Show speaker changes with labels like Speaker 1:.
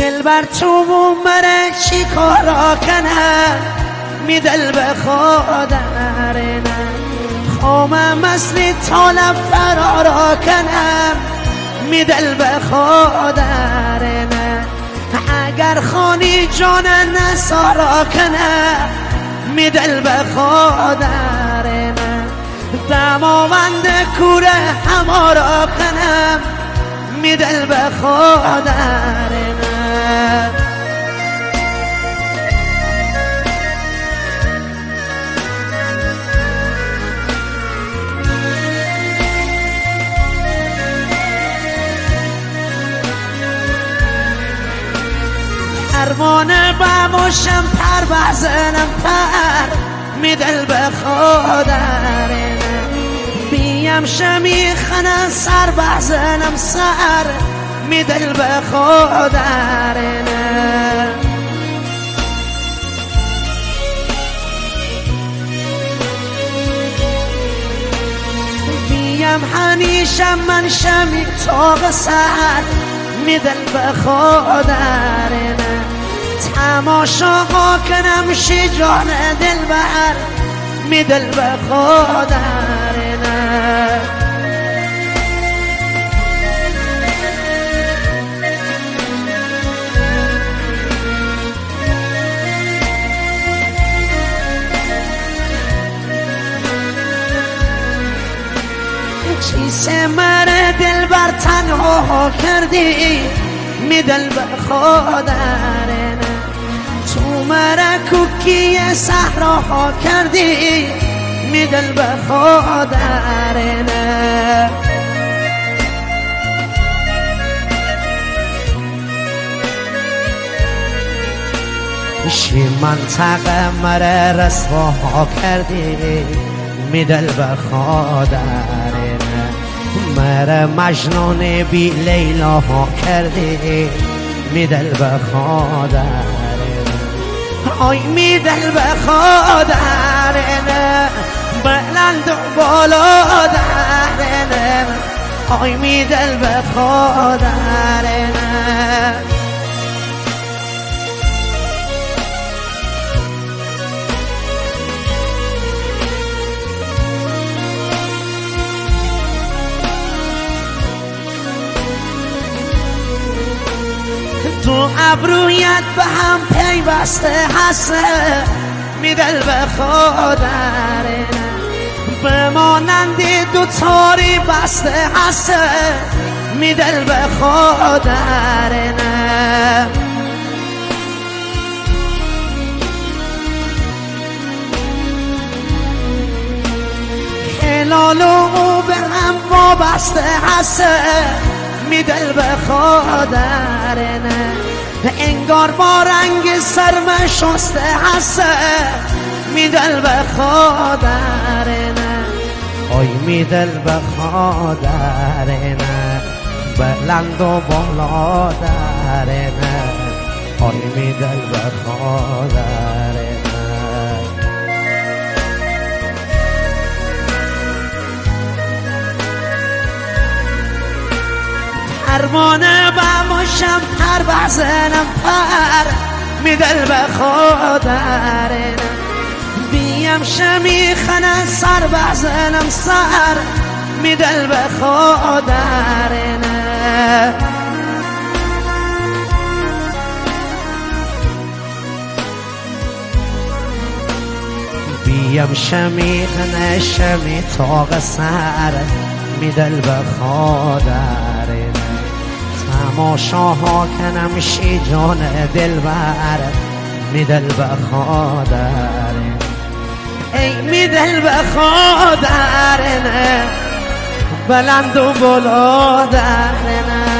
Speaker 1: دل بر تو مره چی کارا کنم می دل به خودم خوامم مثل طالب فرارا کنم می دل به خودم اگر خانی جان نسارا کنم می دل به خودم دماوند کوره همارا کنم می دل به خودم پروانه بموشم پر بزنم پر می دل به خودم بیم شمی خنن سر بزنم سر می دل به خودم بیم هنیشم من شمی تاق سر می دل به خودم تماشا کنم شی جان دل بر می دل به خودم چیسه مره دل بر تنها کردی می دل به خودم تو مره کوکی صحراها کردی می دل به خودم شی منطقه مره رسواها کردی می دل به خودم مره مجنون بی لیلا ها کردی می دل به خودم آی می دل به خودم بلند و بالا دارم آی می دل به خودم تو ابرویت به هم پیوسته هست می دل به خودم بمانند دو تاری بسته هست می دل به خودم خلال او به هم وابسته هست می دل به خودم انگار با رنگ سرم شسته هست می دل به خودم آی می دل به خودم بلند و بالا دارم آی می دل به خودم پروانه بموشم پر بزنم پر می دل به خودم بیم شمی خنن سر بزنم سر می دل به خودم بیم شمی خنن شمی تاق سر می دل به خودم تماشاها کنم شی جان دل بر می دل به خودم ای می دل به خودم بلند و بالا دارم